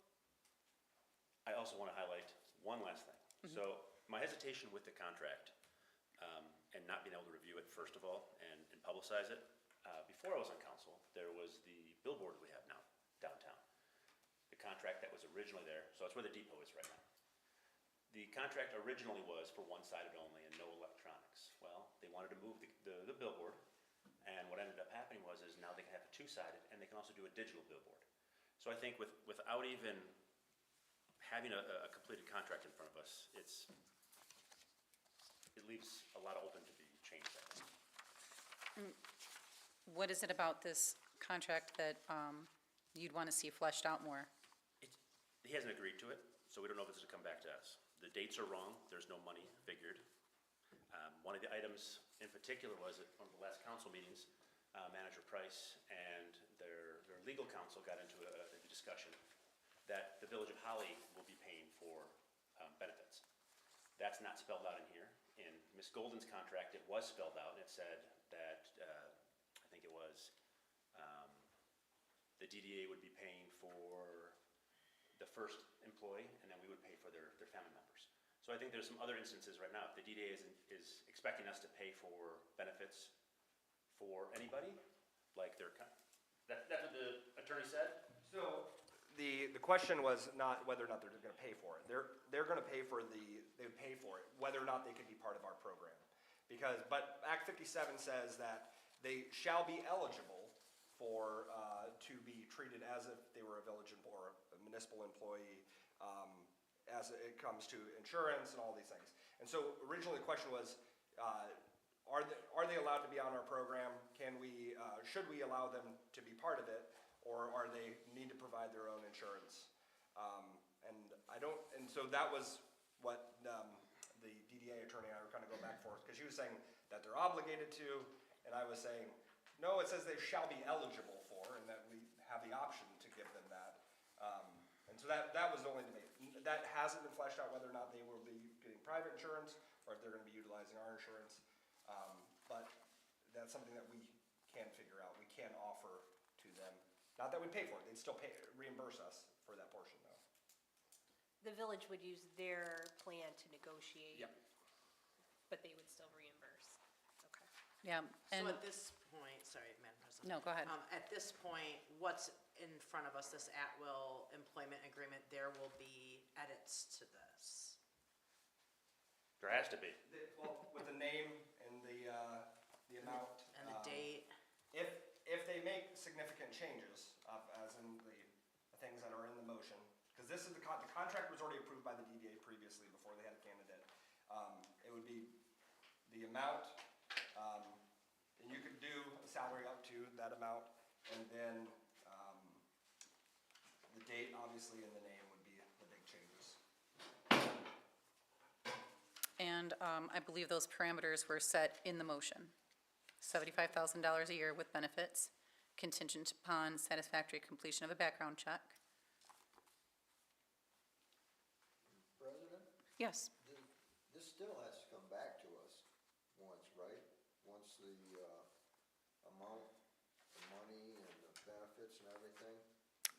I also want to highlight one last thing. So my hesitation with the contract and not being able to review it, first of all, and publicize it, before I was on council, there was the billboard we have now downtown. The contract that was originally there, so it's where the depot is right now. The contract originally was for one-sided only and no electronics. Well, they wanted to move the billboard, and what ended up happening is now they can have a two-sided, and they can also do a digital billboard. So I think without even having a completed contract in front of us, it leaves a lot of open to be changed, I think. What is it about this contract that you'd want to see fleshed out more? He hasn't agreed to it, so we don't know if it's gonna come back to us. The dates are wrong, there's no money figured. One of the items in particular was at one of the last council meetings, Manager Price and their legal counsel got into a discussion that the Village of Holly will be paying for benefits. That's not spelled out in here. In Ms. Golden's contract, it was spelled out, and it said that, I think it was, the DDA would be paying for the first employee, and then we would pay for their family members. So I think there's some other instances right now, if the DDA is expecting us to pay for benefits for anybody, like that's what the attorney said? So, the question was not whether or not they're gonna pay for it. They're gonna pay for they would pay for it, whether or not they could be part of our program. But Act 57 says that they shall be eligible for, to be treated as if they were a village or a municipal employee, as it comes to insurance and all these things. And so originally the question was, are they allowed to be on our program? Should we allow them to be part of it? Or are they need to provide their own insurance? And so that was what the DDA attorney and I were kind of going back and forth, because she was saying that they're obligated to, and I was saying, no, it says they shall be eligible for, and that we have the option to give them that. And so that was the only debate. That hasn't been fleshed out whether or not they will be getting private insurance, or if they're gonna be utilizing our insurance. But that's something that we can figure out, we can offer to them. Not that we pay for it, they'd still reimburse us for that portion though. The village would use their plan to negotiate. Yep. But they would still reimburse. Okay. Yeah, So and, at this point, sorry, Madam President. no, go ahead. At this point, what's in front of us, this at-will employment agreement, there will be edits to this. There has to be. Well, with the name and the amount. And the date. If they make significant changes, as in the things that are in the motion, because this is the contract was already approved by the DDA previously before they had a candidate. It would be the amount, and you could do a salary up to that amount, and then the date, obviously, and the name would be the big changes. And I believe those parameters were set in the motion. $75,000 a year with benefits, contingent upon satisfactory completion of a background check. President, Yes, this still has to come back to us once, right? Once the amount, the money and the benefits and everything?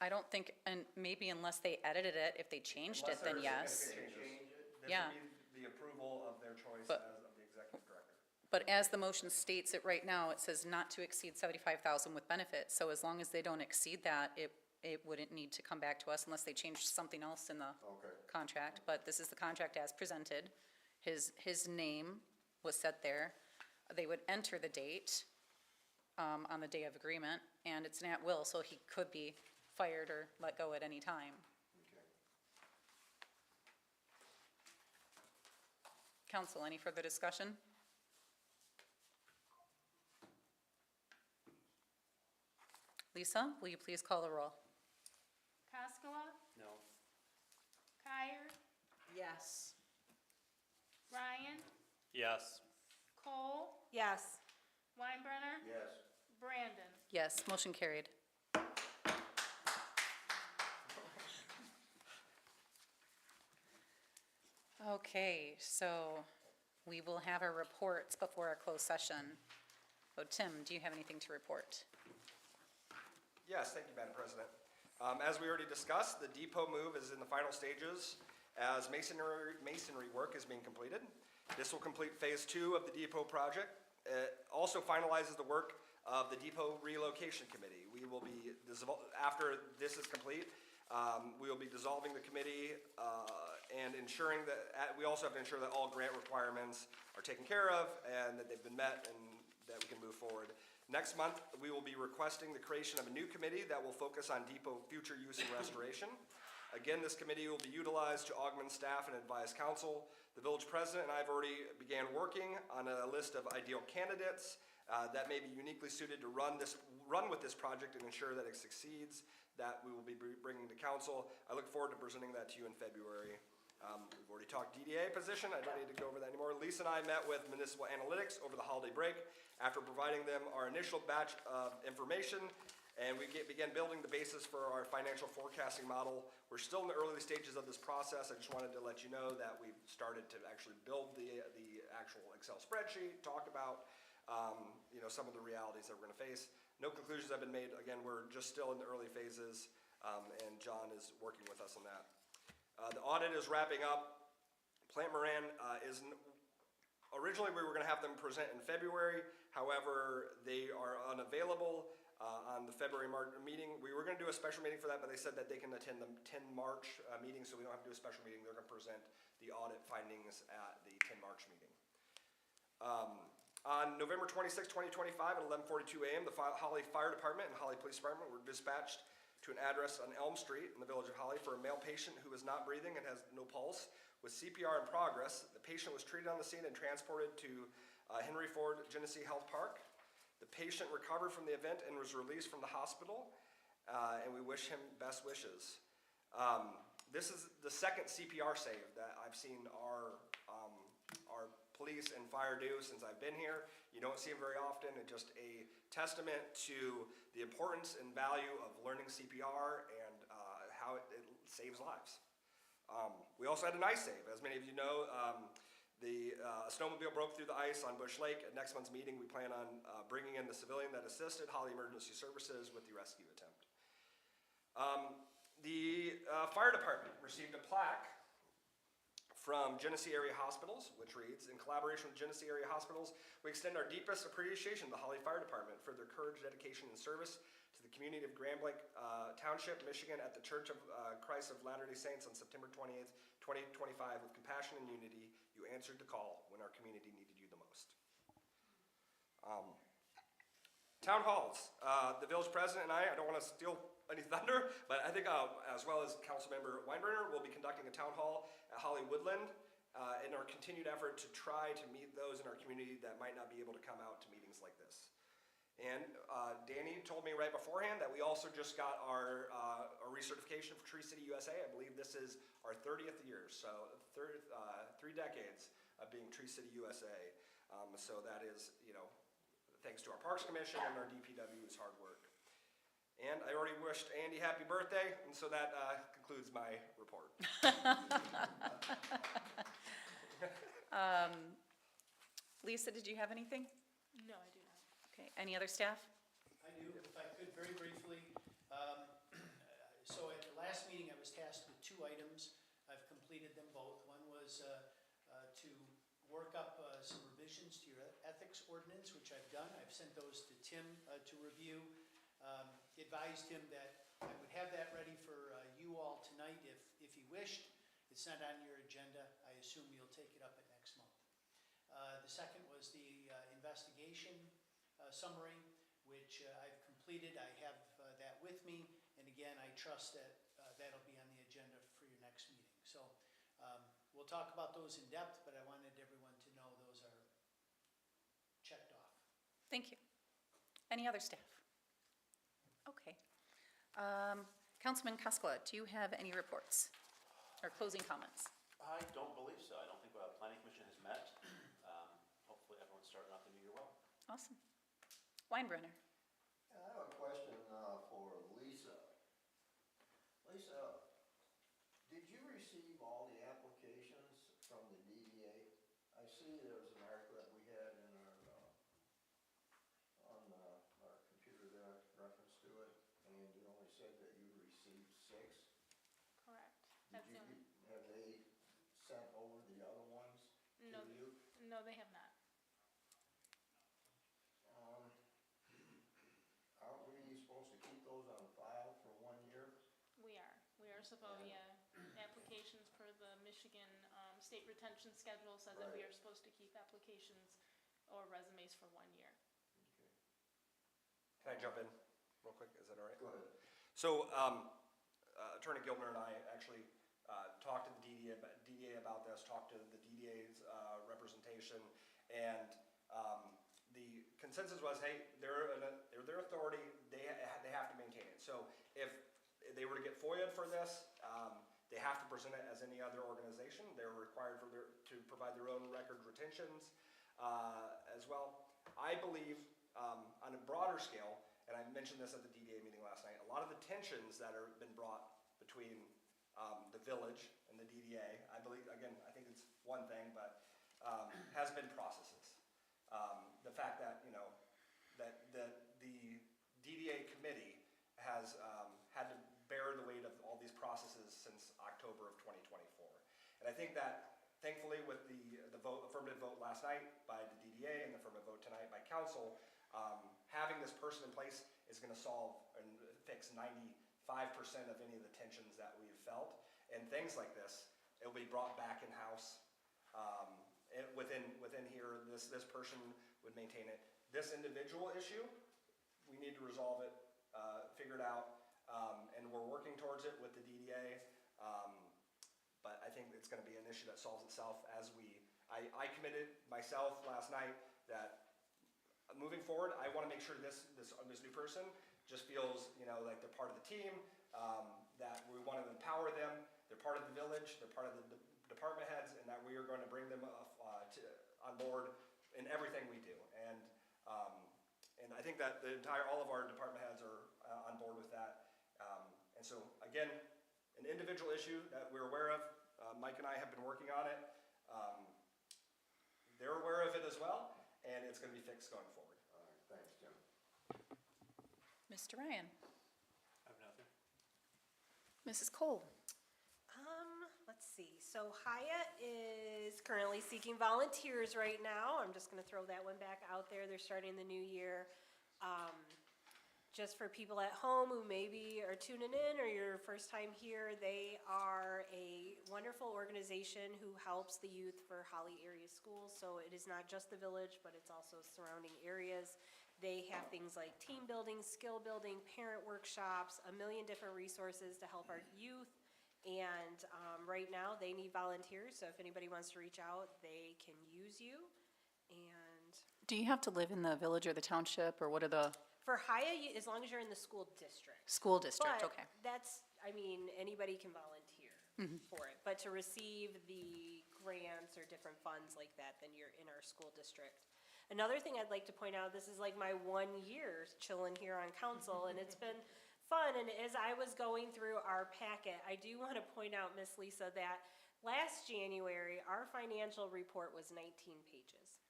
I don't think, and maybe unless they edited it, if they changed it, then yes. Yeah. This would be the approval of their choice But- as of the executive director. But as the motion states it right now, it says not to exceed 75,000 with benefits. So as long as they don't exceed that, it wouldn't need to come back to us unless they changed something else in the Okay. contract. But this is the contract as presented. His name was set there. They would enter the date on the day of agreement, and it's an at-will, so he could be fired or let go at any time. Okay. Council, any further discussion? Lisa, will you please call the roll? Cascola, No. Kyer, Yes. Ryan, Yes. Cole, Yes. Weinbrenner, Yes. Brandon. Yes, motion carried. Okay, so we will have our reports before our closed session. So Tim, do you have anything to report? Yes, thank you, Madam President. As we already discussed, the depot move is in the final stages as masonry work is being completed. This will complete phase 2 of the depot project. It also finalizes the work of the depot relocation committee. We will be, after this is complete, we will be dissolving the committee and ensuring that, we also have to ensure that all grant requirements are taken care of and that they've been met and that we can move forward. Next month, we will be requesting the creation of a new committee that will focus on depot future use and restoration. Again, this committee will be utilized to augment staff and advise council. The village president and I have already began working on a list of ideal candidates that may be uniquely suited to run with this project and ensure that it succeeds, that we will be bringing to council. I look forward to presenting that to you in February. We've already talked DDA position, I don't need to go over that anymore. Lisa and I met with Municipal Analytics over the holiday break after providing them our initial batch of information, and we began building the basis for our financial forecasting model. We're still in the early stages of this process. I just wanted to let you know that we've started to actually build the actual Excel spreadsheet, talk about some of the realities that we're gonna face. No conclusions have been made. Again, we're just still in the early phases, and John is working with us on that. The audit is wrapping up. Plant Moran originally we were gonna have them present in February. However, they are unavailable on the February meeting. We were gonna do a special meeting for that, but they said that they can attend the 10 March meeting, so we don't have to do a special meeting. They're gonna present the audit findings at the 10 March meeting. On November 26, 2025 at 11:42 a.m., the Holly Fire Department and Holly Police Department were dispatched to an address on Elm Street in the village of Holly for a male patient who is not breathing and has no pulse. With CPR in progress, the patient was treated on the scene and transported to Henry Ford Genesee Health Park. The patient recovered from the event and was released from the hospital, and we wish him best wishes. This is the second CPR save that I've seen our police and fire do since I've been here. You don't see them very often. It's just a testament to the importance and value of learning CPR and how it saves lives. We also had an ice save. As many of you know, the snowmobile broke through the ice on Bush Lake. At next month's meeting, we plan on bringing in the civilian that assisted Holly Emergency Services with the rescue attempt. The fire department received a plaque from Genesee Area Hospitals, which reads, "In collaboration with Genesee Area Hospitals, we extend our deepest appreciation to the Holly Fire Department for their courage, dedication, and service to the community of Grand Blanc Township, Michigan, at the Church of Christ of Latter-day Saints on September 28th, 2025. With compassion and unity, you answered the call when our community needed you the most." Town halls. The village president and I don't want to steal any thunder, but I think as well as Councilmember Weinbrenner, we'll be conducting a town hall at Holly Woodland in our continued effort to try to meet those in our community that might not be able to come out to meetings like this. And Danny told me right beforehand that we also just got our recertification for Tree City USA. I believe this is our 30th year, so 3 decades of being Tree City USA. So that is, thanks to our Parks Commission and our DPW's hard work. And I already wished Andy happy birthday, and so that concludes my report. Lisa, did you have anything? No, I do not. Okay, any other staff? I do, if I could, very briefly. So at the last meeting, I was tasked with 2 items. I've completed them both. One was to work up some revisions to your ethics ordinance, which I've done. I've sent those to Tim to review. Advised him that I would have that ready for you all tonight if he wished. It's not on your agenda. I assume you'll take it up at next month. The second was the investigation summary, which I've completed. I have that with me, and again, I trust that that'll be on the agenda for your next meeting. So we'll talk about those in depth, but I wanted everyone to know those are checked off. Thank you. Any other staff? Okay. Councilman Kaskala, do you have any reports or closing comments? I don't believe so. I don't think the planning commission has met. Hopefully everyone's starting off the new year well. Awesome. Weinbrenner. I have a question for Lisa. Lisa, did you receive all the applications from the DDA? I see there was an article that we had in our computer there, reference to it, and it only said that you received 6. Correct. Did That's the you, only, have they sent over the other ones No. to you? no, they have not. Aren't we supposed to keep those on file for 1 year? We are. We are supposed, applications per the Michigan state retention schedule says that we Right. are supposed to keep applications or resumes for 1 year. Can I jump in real quick? Is that all right? Go ahead. So Attorney Gilmer and I actually talked to the DDA about this, talked to the DDA's representation, and the consensus was, hey, they're their authority, they have to maintain it. So if they were to get FOIA'd for this, they have to present it as any other organization. They're required to provide their own record retentions as well. I believe on a broader scale, and I mentioned this at the DDA meeting last night, a lot of the tensions that have been brought between the village and the DDA, I believe, again, I think it's one thing, but has been processes. The fact that, that the DDA committee has had to bear the weight of all these processes since October of 2024. And I think that, thankfully, with the affirmative vote last night by the DDA and the affirmative vote tonight by council, having this person in place is going to solve and fix 95% of any of the tensions that we've felt. And things like this, it'll be brought back in-house. Within here, this person would maintain it. This individual issue, we need to resolve it, figure it out, and we're working towards it with the DDA. But I think it's going to be an issue that solves itself as I committed myself last night that moving forward, I want to make sure this new person just feels, like they're part of the team, that we want to empower them, they're part of the village, they're part of the department heads, and that we are going to bring them on board in everything we do. And I think that all of our department heads are on board with that. And so, again, an individual issue that we're aware of. Mike and I have been working on it. They're aware of it as well, and it's going to be fixed going forward. All right, thanks, Jim. Mr. Ryan? I have nothing. Mrs. Cole? Let's see, so Hyatt is currently seeking volunteers right now. I'm just gonna throw that one back out there. They're starting the new year. Just for people at home who maybe are tuning in or your first time here, they are a wonderful organization who helps the youth for Holly area schools. So it is not just the village, but it's also surrounding areas. They have things like team building, skill building, parent workshops, a million different resources to help our youth. And right now, they need volunteers, so if anybody wants to reach out, they can use you. And Do you have to live in the village or the township, or what are the for Haya, as long as you're in the school district. school district? But Okay. that's, anybody can volunteer for it. But to receive the grants or different funds like that, then you're in our school district. Another thing I'd like to point out, this is like my 1 year chilling here on council, and it's been fun. And as I was going through our packet, I do want to point out, Miss Lisa, that last January, our financial report was 19 pages.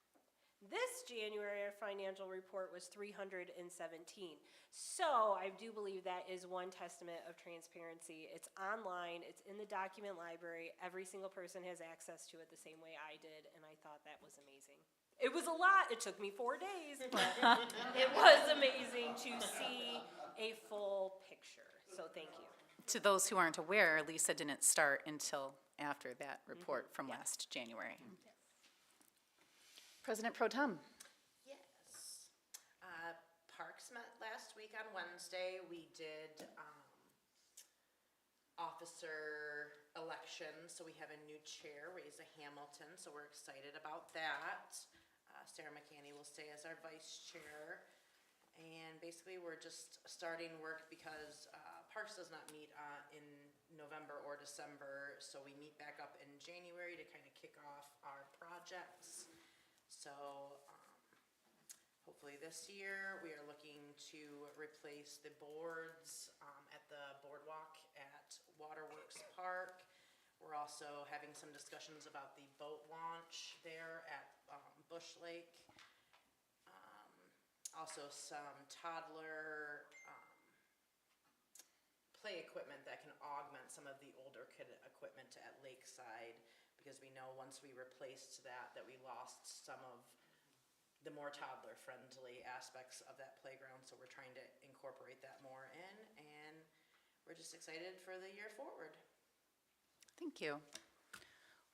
This January, our financial report was 317. So I do believe that is one testament of transparency. It's online, it's in the document library. Every single person has access to it the same way I did, and I thought that was amazing. It was a lot, it took me 4 days, but it was amazing to see a full picture, so thank you. To those who aren't aware, Lisa didn't start until after that report from last January. President Pro Tem. Yes. Parks met last week on Wednesday. We did officer elections, so we have a new chair, Raisa Hamilton, so we're excited about that. Sarah McCanny will stay as our vice chair. And basically, we're just starting work because Parks does not meet in November or December, so we meet back up in January to kind of kick off our projects. So hopefully this year, we are looking to replace the boards at the boardwalk at Waterworks Park. We're also having some discussions about the boat launch there at Bush Lake. Also some toddler play equipment that can augment some of the older kid equipment at Lakeside, because we know once we replaced that we lost some of the more toddler-friendly aspects of that playground, so we're trying to incorporate that more in, and we're just excited for the year forward. Thank you.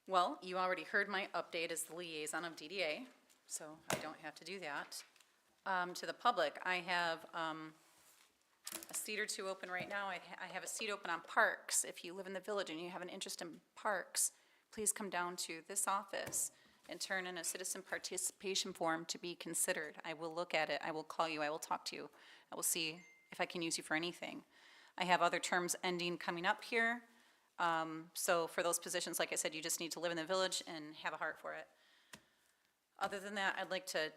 Well, you already heard my update as the liaison of DDA, so I don't have to do that. To the public, I have a seat or two open right now. I have a seat open on parks. If you live in the village and you have an interest in parks, please come down to this office and turn in a citizen participation form to be considered. I will look at it, I will call you, I will talk to you. I will see if I can use you for anything. I have other terms ending coming up here. So for those positions, like I said, you just need to live in the village and have a heart for it. Other than that, I'd like to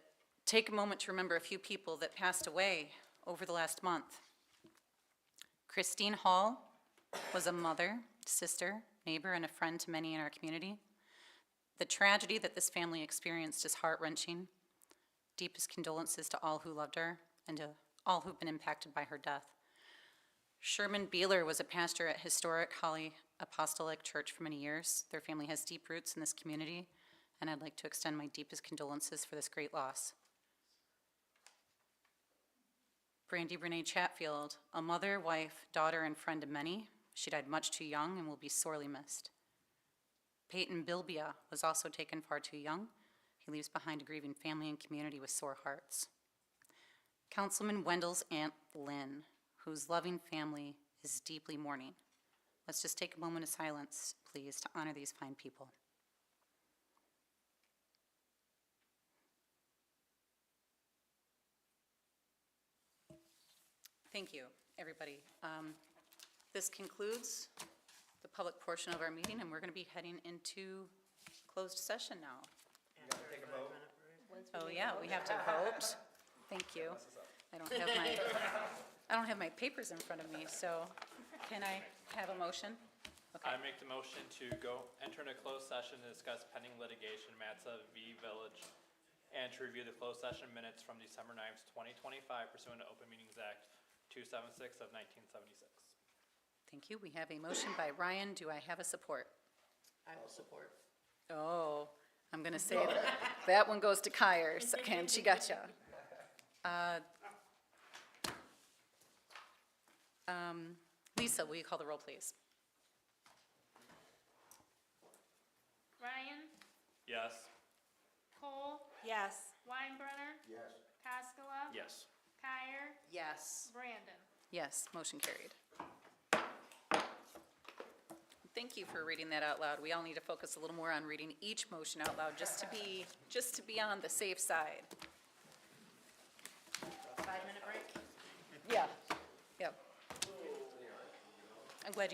take a moment to remember a few people that passed away over the last month. Christine Hall was a mother, sister, neighbor, and a friend to many in our community. The tragedy that this family experienced is heart-wrenching. Deepest condolences to all who loved her and to all who've been impacted by her death. Sherman Beeler was a pastor at historic Holly Apostolic Church for many years. Their family has deep roots in this community, and I'd like to extend my deepest condolences for this great loss. Brandy Renee Chatfield, a mother, wife, daughter, and friend to many. She died much too young and will be sorely missed. Peyton Bilbia was also taken far too young. He leaves behind a grieving family and community with sore hearts. Councilman Wendell's Aunt Lynn, whose loving family is deeply mourning. Let's just take a moment of silence, please, to honor these fine people. Thank you, everybody. This concludes the public portion of our meeting, and we're going to be heading into closed session now. Take a vote. Oh, yeah, we have to vote. Thank you. I don't have my papers in front of me, so can I have a motion? Okay. I make the motion to enter into closed session to discuss pending litigation, Matza v. Village, and to review the closed session minutes from December 9th, 2025 pursuant to Open Meetings Act 276 of 1976. Thank you. We have a motion by Ryan. Do I have a support? I will support. Oh, I'm going to say that one goes to Kyer. Second, she gotcha. Lisa, will you call the roll, please? Ryan, Yes. Cole, Yes. Weinbrenner, Yes. Cascola, Yes. Kyer, Yes. Brandon. Yes, motion carried. Thank you for reading that out loud. We all need to focus a little more on reading each motion out loud, just to be on the safe side. 5-minute break? Yeah. Yep. I'm glad you